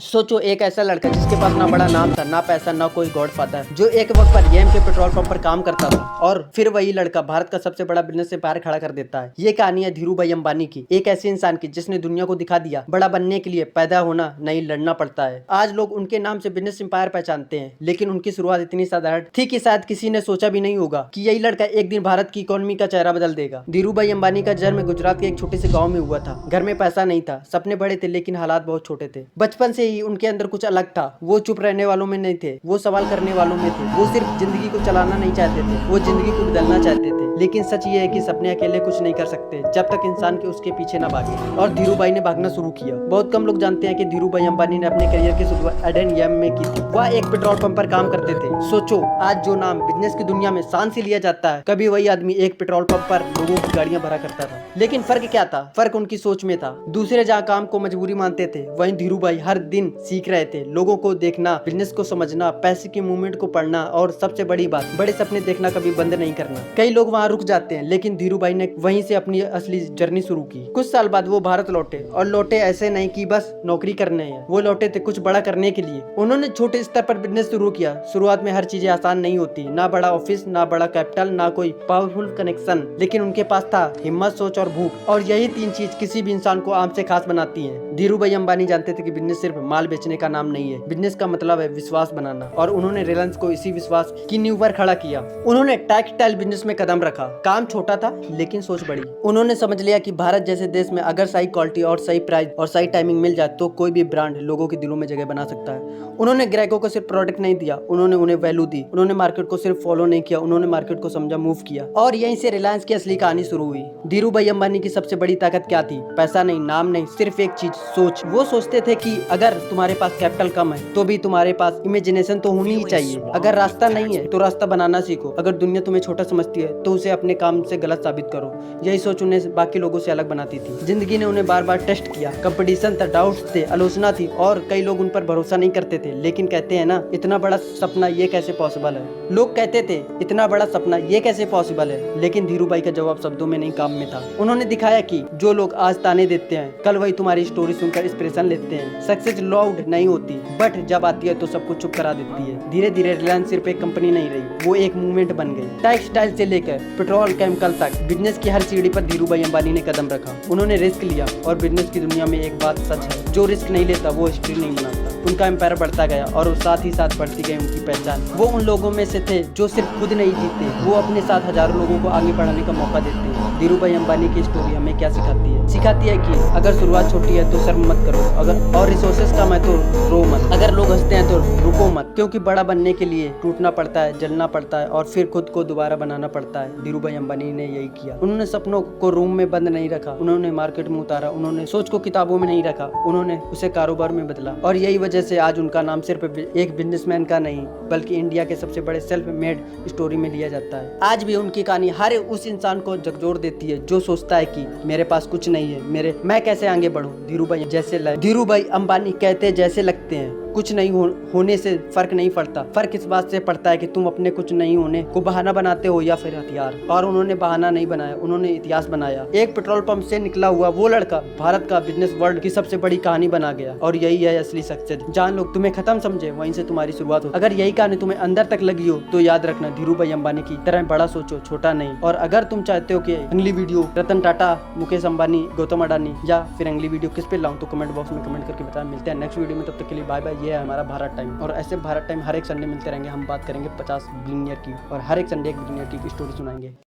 सोचो एक ऐसा लड़का जिसके पास ना बड़ा नाम था, ना पैसा, ना कोई गॉडफादर, जो एक वक्त पर येम के पेट्रोल पंप पर काम करता था और फिर वही लड़का भारत का सबसे बड़ा बिजनेस एम्पायर खड़ा कर देता है। ये कहानी है धीरू भाई अंबानी की, एक ऐसे इंसान की जिसने दुनिया को दिखा दिया बड़ा बनने के लिए पैदा होना नहीं, लड़ना पड़ता है। आज लोग उनके नाम से बिजनेस एम्पायर पहचानते हैं, लेकिन उनकी शुरुआत इतनी साधारण थी कि शायद किसी ने सोचा भी नहीं होगा कि यही लड़का एक दिन भारत की इकोनॉमी का चेहरा बदल देगा। धीरू भाई अंबानी का जन्म गुजरात के एक छोटे से गाँव में हुआ था। घर में पैसा नहीं था, सपने बड़े थे, लेकिन हालात बहुत छोटे थे। बचपन से ही उनके अंदर कुछ अलग था। वो चुप रहने वालों में नहीं थे, वो सवाल करने वालों में थे। वो सिर्फ जिंदगी को चलाना नहीं चाहते थे, वो जिंदगी को बदलना चाहते थे। लेकिन सच ये है कि सपने अकेले कुछ नहीं कर सकते जब तक इंसान के उसके पीछे ना भागे। और धीरू भाई ने भागना शुरू किया। बहुत कम लोग जानते हैं कि धीरू भाई अंबानी ने अपने करियर की शुरुआत एडन येम में की थी। वह एक पेट्रोल पंप पर काम करते थे। सोचो, आज जो नाम बिजनेस की दुनिया में शान से लिया जाता है, कभी वही आदमी एक पेट्रोल पंप पर लोगों की गाड़ियां भरा करता था। लेकिन फर्क क्या था? फर्क उनकी सोच में था। दूसरे जहाँ काम को मजबूरी मानते थे, वहीं धीरू भाई हर दिन सीख रहे थे। लोगों को देखना, बिजनेस को समझना, पैसे की मूवमेंट को पढ़ना और सबसे बड़ी बात, बड़े सपने देखना कभी बंद नहीं करना। कई लोग वहाँ रुक जाते हैं, लेकिन धीरू भाई ने वहीं से अपनी असली जर्नी शुरू की। कुछ साल बाद वो भारत लौटे, और लौटे ऐसे नहीं कि बस नौकरी करने हैं। वो लौटे थे कुछ बड़ा करने के लिए। उन्होंने छोटे स्तर पर बिजनेस शुरू किया। शुरुआत में हर चीजें आसान नहीं होती, ना बड़ा ऑफिस, ना बड़ा कैपिटल, ना कोई पावरफुल कनेक्शन, लेकिन उनके पास था हिम्मत, सोच और भूख। और यही तीन चीज किसी भी इंसान को आम से खास बनाती है। धीरू भाई अंबानी जानते थे कि बिजनेस सिर्फ माल बेचने का नाम नहीं है, बिजनेस का मतलब है विश्वास बनाना। और उन्होंने रिलायंस को इसी विश्वास की नींव पर खड़ा किया। उन्होंने टेक्सटाइल बिजनेस में कदम रखा। काम छोटा था, लेकिन सोच बड़ी। उन्होंने समझ लिया कि भारत जैसे देश में अगर सही क्वालिटी और सही प्राइस और सही टाइमिंग मिल जाए तो कोई भी ब्रांड लोगों के दिलों में जगह बना सकता है। उन्होंने ग्राहकों को सिर्फ प्रोडक्ट नहीं दिया, उन्होंने उन्हें वैल्यू दी। उन्होंने मार्केट को सिर्फ फॉलो नहीं किया, उन्होंने मार्केट को समझा, मूव किया। और यहीं से रिलायंस की असली कहानी शुरू हुई। धीरू भाई अंबानी की सबसे बड़ी ताकत क्या थी? पैसा नहीं, नाम नहीं, सिर्फ एक चीज, सोच। वो सोचते थे कि अगर तुम्हारे पास कैपिटल कम है तो भी तुम्हारे पास इमेजिनेशन तो होनी ही चाहिए। अगर रास्ता नहीं है तो रास्ता बनाना सीखो। अगर दुनिया तुम्हें छोटा समझती है तो उसे अपने काम से गलत साबित करो। यही सोच उन्हें बाकी लोगों से अलग बनाती थी। जिंदगी ने उन्हें बार बार टेस्ट किया। कंपटीशन था, डाउट्स थे, आलोचना थी, और कई लोग उन पर भरोसा नहीं करते थे। लेकिन कहते हैं ना, इतना बड़ा सपना ये कैसे पॉसिबल है। लोग कहते थे इतना बड़ा सपना ये कैसे पॉसिबल है, लेकिन धीरू भाई का जवाब शब्दों में नहीं, काम में था। उन्होंने दिखाया कि जो लोग आज ताने देते हैं, कल वही तुम्हारी स्टोरी सुनकर इंस्पिरेशन लेते हैं। सक्सेस लाउड नहीं होती, बट जब आती है तो सब कुछ चुप करा देती है। धीरे धीरे रिलायंस सिर्फ एक कंपनी नहीं रही, वो एक मूवमेंट बन गई। टेक्सटाइल से लेकर पेट्रोल केमिकल तक बिजनेस की हर सीढ़ी पर धीरू भाई अंबानी ने कदम रखा। उन्होंने रिस्क लिया, और बिजनेस की दुनिया में एक बात सच है, जो रिस्क नहीं लेता वो हिस्ट्री नहीं बनाता। उनका एम्पायर बढ़ता गया, और साथ ही साथ बढ़ती गई उनकी पहचान। वो उन लोगों में से थे जो सिर्फ खुद नहीं जीते, वो अपने साथ हजारों लोगों को आगे बढ़ाने का मौका देते हैं। धीरू भाई अंबानी की स्टोरी हमें क्या सिखाती है? सिखाती है कि अगर शुरुआत छोटी है तो शर्म मत करो, अगर और रिसोर्सेज कम है तो रो मत, अगर लोग हंसते हैं तो रुको मत, क्योंकि बड़ा बनने के लिए टूटना पड़ता है, जलना पड़ता है, और फिर खुद को दोबारा बनाना पड़ता है। धीरू भाई अंबानी ने यही किया। उन्होंने सपनों को रूम में बंद नहीं रखा, उन्होंने मार्केट में उतारा। उन्होंने सोच को किताबों में नहीं रखा, उन्होंने उसे कारोबार में बदला। और यही वजह से आज उनका नाम सिर्फ एक बिजनेसमैन का नहीं, बल्कि इंडिया के सबसे बड़े सेल्फ मेड स्टोरी में लिया जाता है। आज भी उनकी कहानी हर उस इंसान को झकझोर देती है जो सोचता है कि मेरे पास कुछ नहीं है, मैं कैसे आगे बढ़ूं। धीरू भाई अंबानी कहते जैसे लगते हैं, कुछ नहीं होने से फर्क नहीं पड़ता। फर्क इस बात से पड़ता है कि तुम अपने कुछ नहीं होने को बहाना बनाते हो या फिर हथियार। और उन्होंने बहाना नहीं बनाया, उन्होंने इतिहास बनाया। एक पेट्रोल पंप से निकला हुआ वो लड़का भारत का बिजनेस वर्ल्ड की सबसे बड़ी कहानी बना गया। और यही है असली सक्सेस। जहाँ लोग तुम्हें खत्म समझे, वहीं से तुम्हारी शुरुआत हो। अगर यही कहानी तुम्हें अंदर तक लगी हो तो याद रखना, धीरू भाई अंबानी की तरह बड़ा सोचो, छोटा नहीं। और अगर तुम चाहते हो कि अगली वीडियो रतन टाटा, मुकेश अंबानी, गौतम अडानी या फिर अगली वीडियो किस पे लाऊं, तो कमेंट बॉक्स में कमेंट करके बताएं। मिलते हैं नेक्स्ट वीडियो में, तब तक के लिए बाय बाय। ये है हमारा भारत टाइम, और ऐसे भारत टाइम हर एक संडे मिलते रहेंगे। हम बात करेंगे 50 बिलियनियर की, और हर एक संडे एक बिलियनियर की स्टोरी सुनाएंगे।